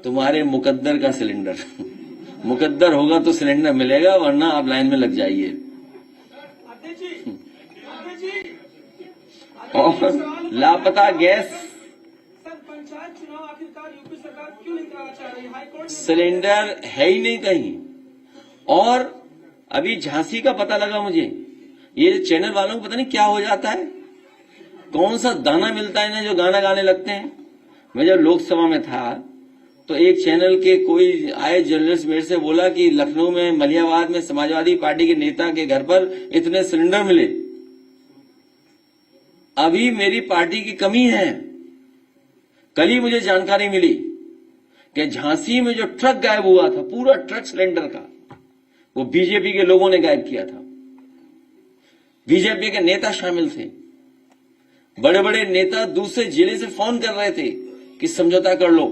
तुम्हारे मुकद्दर का सिलेंडर। मुकद्दर होगा तो सिलेंडर मिलेगा, वरना आप लाइन में लग जाइए। और लापता गैस सिलेंडर है ही नहीं कहीं। और अभी झांसी का पता लगा मुझे, ये चैनल वालों को पता नहीं क्या हो जाता है, कौन सा दाना मिलता है ना जो गाना गाने लगते हैं। मैं जब लोकसभा में था तो एक चैनल के कोई आए जर्नलिस्ट मेरे से बोला कि लखनऊ में मलिहाबाद में समाजवादी पार्टी के नेता के घर पर इतने सिलेंडर मिले। अभी मेरी पार्टी की कमी है। कल ही मुझे जानकारी मिली कि झांसी में जो ट्रक गायब हुआ था, पूरा ट्रक सिलेंडर का, वो बीजेपी के लोगों ने गायब किया था। बीजेपी के नेता शामिल थे। बड़े बड़े नेता दूसरे जिले से फोन कर रहे थे कि समझौता कर लो।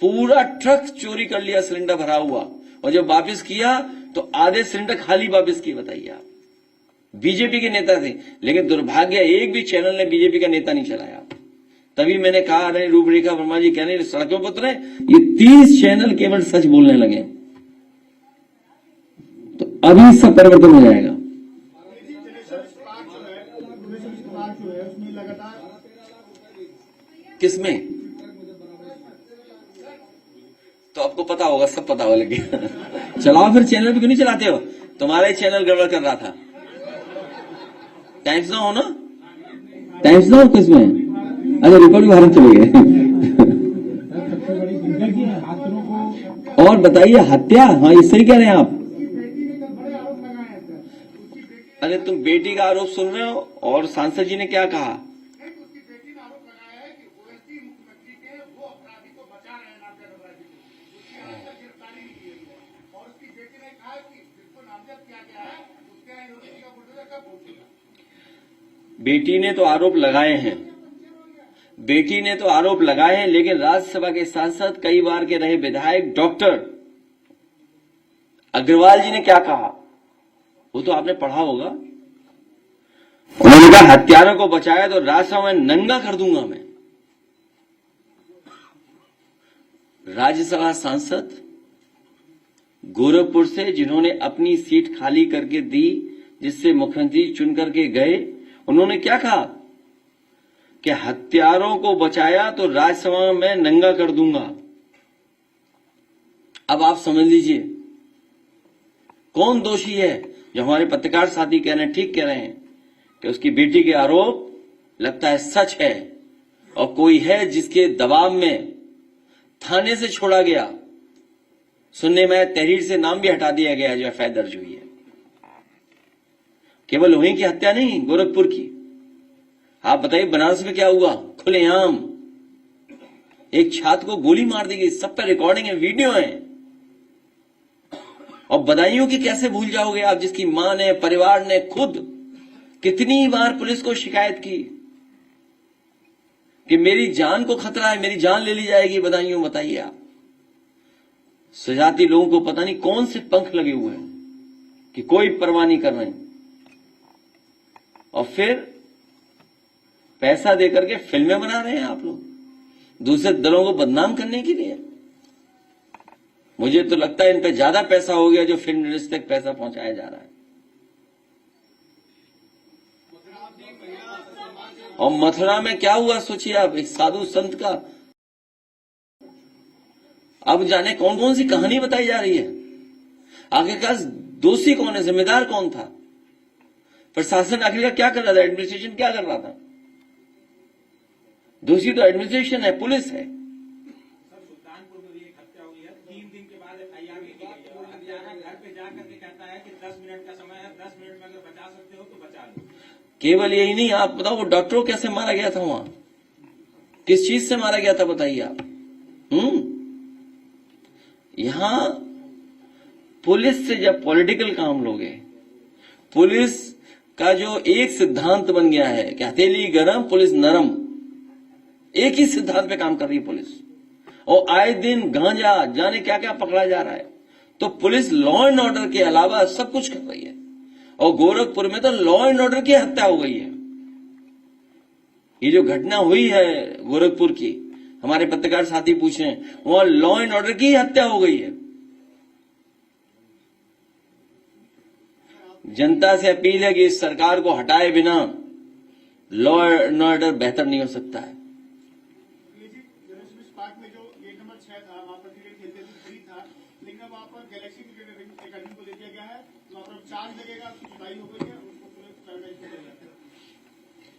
पूरा ट्रक चोरी कर लिया, सिलेंडर भरा हुआ, और जब वापस किया तो आधे सिलेंडर खाली वापस किए। बताइए आप, बीजेपी के नेता थे, लेकिन दुर्भाग्य एक भी चैनल ने बीजेपी का नेता नहीं चलाया। तभी मैंने कहा, अरे रूपरेखा वर्मा जी कहने सड़कों पर उतरे, ये 30 चैनल केवल सच बोलने लगे, तो अभी सब परिवर्तन हो जाएगा। किसमें? तो आपको पता होगा, सब पता हो लगे। चलाओ फिर, चैनल पे क्यों नहीं चलाते हो? तुम्हारा ही चैनल गड़बड़ कर रहा था। टाइम्स ना हो ना, टाइम्स ना हो किसमें? अच्छा, रिकॉर्ड भी भारत चले गए। और बताइए, हत्या, हाँ ये सही कह रहे हैं आप। अरे तुम बेटी का आरोप सुन रहे हो, और सांसद जी ने क्या कहा? बेटी ने तो आरोप लगाए हैं, बेटी ने तो आरोप लगाए हैं, लेकिन राज्यसभा के सांसद, कई बार के रहे विधायक डॉक्टर अग्रवाल जी ने क्या कहा, वो तो आपने पढ़ा होगा। उन्होंने कहा, हत्यारों को बचाया तो राज्यसभा में नंगा कर दूंगा मैं। राज्यसभा सांसद गोरखपुर से, जिन्होंने अपनी सीट खाली करके दी, जिससे मुख्यमंत्री चुन करके गए, उन्होंने क्या कहा कि हत्यारों को बचाया तो राज्यसभा में नंगा कर दूंगा। अब आप समझ लीजिए कौन दोषी है। जो हमारे पत्रकार साथी कह रहे हैं, ठीक कह रहे हैं कि उसकी बेटी के आरोप लगता है सच है, और कोई है जिसके दबाव में थाने से छोड़ा गया। सुनने में तहरीर से नाम भी हटा दिया गया जो एफआईआर दर्ज हुई है। केवल वहीं की हत्या नहीं, गोरखपुर की। आप बताइए बनारस में क्या हुआ? खुलेआम एक छात्र को गोली मार दी गई, सब पर रिकॉर्डिंग है, वीडियो है। और बदायूं की कैसे भूल जाओगे आप, जिसकी मां ने, परिवार ने खुद कितनी बार पुलिस को शिकायत की कि मेरी जान को खतरा है, मेरी जान ले ली जाएगी बदायूं। बताइए आप, सजाती लोगों को पता नहीं कौन से पंख लगे हुए हैं कि कोई परवाह नहीं कर रहे हैं, और फिर पैसा देकर के फिल्में बना रहे हैं आप लोग दूसरे दलों को बदनाम करने के लिए। मुझे तो लगता है इन पे ज्यादा पैसा हो गया जो फिल्म इंडस्ट्री तक पैसा पहुंचाया जा रहा है। और मथुरा में क्या हुआ सोचिए आप, एक साधु संत का अब जाने कौन कौन सी कहानी बताई जा रही है। आखिरकार दोषी कौन है, जिम्मेदार कौन था? प्रशासन आखिरकार क्या कर रहा था, एडमिनिस्ट्रेशन क्या कर रहा था? दोषी तो एडमिनिस्ट्रेशन है, पुलिस है। सुल्तानपुर में भी एक हत्या हुई है, 3 दिन के बाद एफआईआर की गई है, और हत्यारा घर पे जाकर के कहता है कि 10 मिनट का समय है, 10 मिनट में अगर बचा सकते हो तो बचा लो। केवल यही नहीं, आप बताओ वो डॉक्टर को कैसे मारा गया था, वहां किस चीज से मारा गया था, बताइए आप। यहां पुलिस से जब पॉलिटिकल काम लोगे, पुलिस का जो एक सिद्धांत बन गया है कि हथेली गरम पुलिस नरम, एक ही सिद्धांत पे काम कर रही है पुलिस, और आए दिन गांजा जाने क्या क्या पकड़ा जा रहा है। तो पुलिस लॉ एंड ऑर्डर के अलावा सब कुछ कर रही है, और गोरखपुर में तो लॉ एंड ऑर्डर की हत्या हो गई है। ये जो घटना हुई है गोरखपुर की, हमारे पत्रकार साथी पूछ रहे हैं, वहां लॉ एंड ऑर्डर की हत्या हो गई है। जनता से अपील है कि इस सरकार को हटाए बिना लॉ एंड ऑर्डर बेहतर नहीं हो सकता है। पार्क में जो गेट नंबर 6 था, वहां पर क्रिकेट खेलते थे, फ्री था, लेकिन अब वहां पर गैलेक्सी क्रिकेट एकेडमी को दे दिया गया है। वहां पर चार्ज लगेगा, जुदाई हो गई है, उसको प्राइवेटाइज कर दिया गया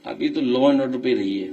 है। अभी तो लॉ एंड ऑर्डर पे रही है।